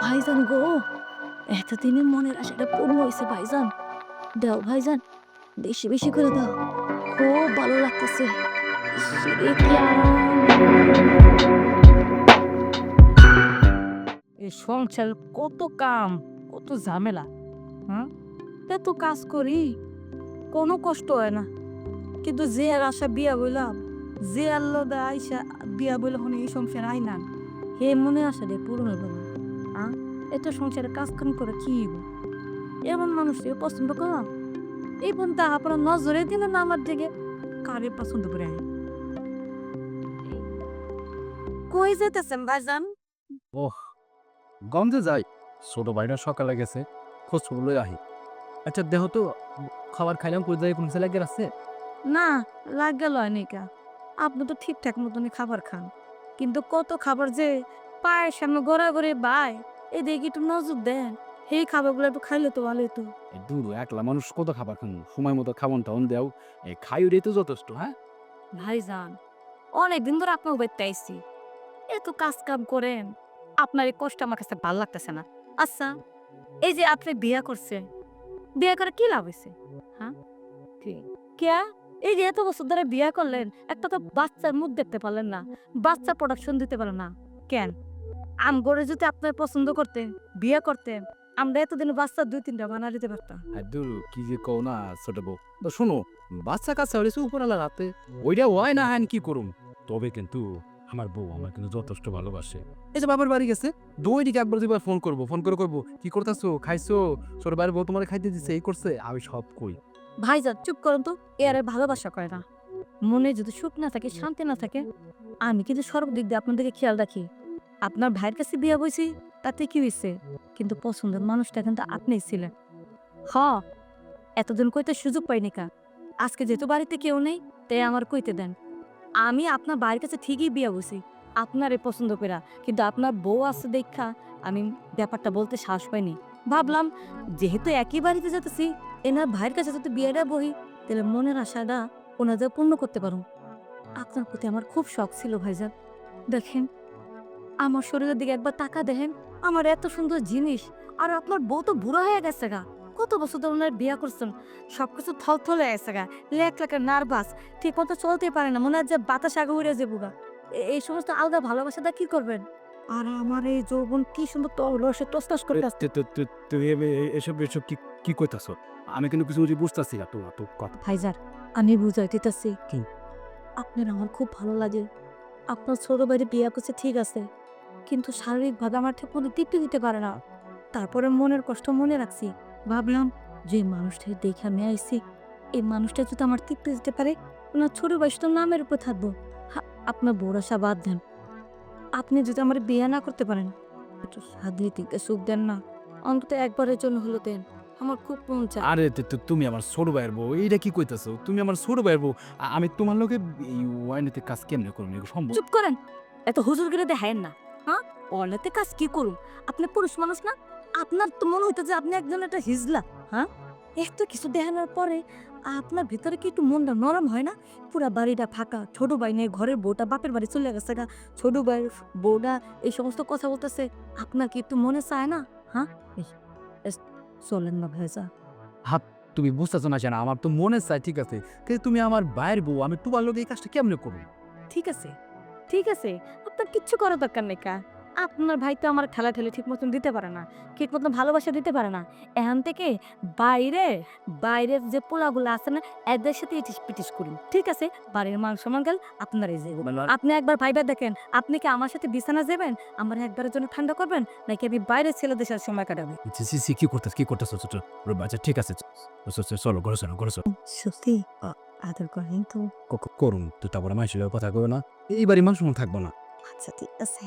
ভাইজান গো, এতদিনে মনের আশাটা পূর্ণ হয়েছে ভাইজান। দাও ভাইজান, বেশি বেশি করে দাও। খুব ভালো লাগতেছে। ইসরে কি এই সংসার কত কাম, কত ঝামেলা। হ্যাঁ, এত কাজ করি, কোনো কষ্ট হয় না। কিন্তু যে আর আশা বিয়া বললাম, যে আল্লাহ দা আইসা বিয়া বলে হনে এই সংসার আই না, হে মনে আশা দিয়ে পূরণ হইব না। এত সংসারে কাজ কাম করে কি হইব? এমন মানুষকে পছন্দ করা, এই পর্যন্ত আপনার নজরে দিলেন না আমার দিকে, কারে পছন্দ করে আই? কই যেতেছেন ভাইজান? ওহ, গন্ধে যাই। ছোট ভাইটা সকালে গেছে, খোঁজ খবর লই আহি। আচ্ছা দেহ তো, খাবার খাইলাম কই যাই কোন ছেলে আছে? না, লাগা লয় নিকা। আপনি তো ঠিকঠাক মতনই খাবার খান, কিন্তু কত খাবার যে পায়ের সামনে গড়াগড়ি বাই, এদিকে একটু নজর দেন। সেই খাবারগুলো একটু খাইলে তো ভালোই তো। এই দূর একলা মানুষ কত খাবার খান, সময় মতো খাবন টাউন দেও, এই খাই ওটাই তো যথেষ্ট। হ্যাঁ, ভাইজান, অনেকদিন ধরে আপনার বাড়িতে আইছি, এত কাজ কাম করেন, আপনার এই কষ্ট আমার কাছে ভাল লাগতেছে না। আচ্ছা, এই যে আপনি বিয়া করছেন, বিয়া করে কি লাভ হয়েছে? হ্যাঁ, কি কেয়া, এই যে এত বছর ধরে বিয়া করলেন, একটা তো বাচ্চার মুখ দেখতে পারলেন না, বাচ্চা প্রোডাকশন দিতে পারেন না কেন? আমগরে যদি আপনার পছন্দ করতেন, বিয়ে করতেন, আমরা এতদিন বাচ্চা 2-3টা বানা দিতে পারতাম। আর দূর কি যে কও না ছোট বউ। তো শোনো, বাচ্চা কাচ্চা হয়েছে উপরালা রাতে, ওইটা হয় না হ্যান কি করুম। তবে কিন্তু আমার বউ আমার কিন্তু যথেষ্ট ভালোবাসে। এই যে বাবার বাড়ি গেছে, দইদিকে একবার দুইবার ফোন করবো, ফোন করে কইবো কি করতেছো, খাইছো, ছোট ভাইয়ের বউ তোমার খাইতে দিছে, এই করছে, আমি সব কই। ভাইজান চুপ করুন তো, এ আর ভালোবাসা করে না। মনে যদি সুখ না থাকে, শান্তি না থাকে, আমি কিন্তু সর্বদিক দিয়ে আপনার দিকে খেয়াল রাখি। আপনার ভাইয়ের কাছে বিয়ে বইছি, তাতে কি হয়েছে? কিন্তু পছন্দের মানুষটা কিন্তু আপনিই ছিলেন। হ, এতদিন কইতে সুযোগ পাইনি কা। আজকে যেহেতু বাড়িতে কেউ নেই, তাই আমার কইতে দেন। আমি আপনার বাড়ির কাছে ঠিকই বিয়া বসি, আপনারে পছন্দ কইরা, কিন্তু আপনার বউ আছে দেখা আমি ব্যাপারটা বলতে সাহস পাইনি। ভাবলাম যেহেতু একই বাড়িতে যেতেছি, এনার ভাইয়ের কাছে যদি বিয়েটা বহি, তাহলে মনের আশাটা ওনাদের পূর্ণ করতে পারুম। আপনার প্রতি আমার খুব শখ ছিল ভাইজান। দেখেন, আমার শরীরের দিকে একবার তাকা দেখেন, আমার এত সুন্দর জিনিস, আর আপনার বউ তো বুড়া হয়ে গেছে গা। কত বছর ধরে ওনার বিয়া করছেন, সবকিছু থলথলে গেছে গা, লেক লেখা নার্ভাস, ঠিক মতো চলতে পারে না, মনে হয় যে বাতাস আগে উড়ে যাবো গা। এই সমস্ত আলাদা ভালোবাসাটা কি করবেন? আর আমার এই যৌবন কি সুন্দর রসে টসটস করতে আসছে। তুই এসব এসব কি কি কইতাছো? আমি কিন্তু কিছু বুঝতেছি না তো তো কথা। ভাইজান, আমি বুঝাই দিতেছি কি? আপনার আমার খুব ভালো লাগে। আপনার ছোট ভাইরে বিয়া করছে ঠিক আছে, কিন্তু শারীরিকভাবে আমার ঠিক মতো তৃপ্তি দিতে পারে না। তারপরে মনের কষ্ট মনে রাখছি। ভাবলাম যে মানুষটাকে দেখে আমি আইছি, এই মানুষটা যদি আমার তৃপ্তি দিতে পারে, ওনার ছোট বয়সটা নামের উপর থাকবো। আপনার ভরসা বাদ দেন। আপনি যদি আমার বিয়ে না করতে পারেন, একটু সাধে দিকে সুখ দেন না, অন্তত একবারের জন্য হলো দেন। আমার খুব মন চায়। আরে তুমি আমার ছোট ভাইয়ের বউ, এইটা কি কইতাছো? তুমি আমার ছোট ভাইয়ের বউ, আমি তোমার লগে এই ওয়াইনেতে কাজ কেমনে করব? এগুলো সম্ভব? চুপ করেন, এত হুজুরগিরি দেখায়েন না। হ্যাঁ, অনেতে কাজ কি করুন? আপনি পুরুষ মানুষ না? আপনার তো মনে হইতো যে আপনি একজন একটা হিজলা। হ্যাঁ, এত কিছু দেখানোর পরে আপনার ভিতরে কি একটু মনটা নরম হয় না? পুরা বাড়িটা ফাঁকা, ছোট ভাই নেই, ঘরের বউটা বাপের বাড়ি চলে গেছে গা, ছোট ভাইয়ের বউটা এই সমস্ত কথা বলতেছে, আপনার কি একটু মনে চায় না? হ্যাঁ, ইস, ইস, চলেন না ভাইজা। হাত, তুমি বুঝতেছো না কেন? আমার তো মনে চায় ঠিক আছে, কিন্তু তুমি আমার ভাইয়ের বউ, আমি তোমার লগে এই কাজটা কেমনে করব? ঠিক আছে, ঠিক আছে। আপনার কিচ্ছু করার দরকার নেই কা। আপনার ভাই তো আমার ঠেলাঠেলি ঠিক মতন দিতে পারে না। ঠিক মতন ভালোবাসা দিতে পারে না। এখান থেকে বাইরে, বাইরের যে পোলাগুলো আছে না, এদের সাথে ইটিস-পিটিস করুন। ঠিক আছে? বাড়ির মান-সম্মান গেল, আপনার এই যে আপনি একবার ভাইবা দেখেন, আপনি কি আমার সাথে বিছানা যাবেন? আমার একবারের জন্য ঠান্ডা করবেন? নাকি আমি বাইরের ছেলেদের সাথে সময় কাটাবো? কি করতেছ, কি করতেছ? আচ্ছা ঠিক আছে, চলো ঘরে চলো, ঘরে চলো। সত্যি আদর করেন তো? করুন তো, তারপরে মাইশের লগে কথা কইও না, এই বাড়ি মানুষ থাকবো না। আচ্ছা ঠিক আছে।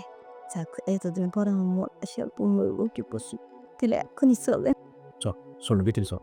যাক, এতদিন পরে আমার মন এসে পূর্ণ হইব কি বসি। তাহলে এখনই চলেন। চ, চলো ভিতরে চল।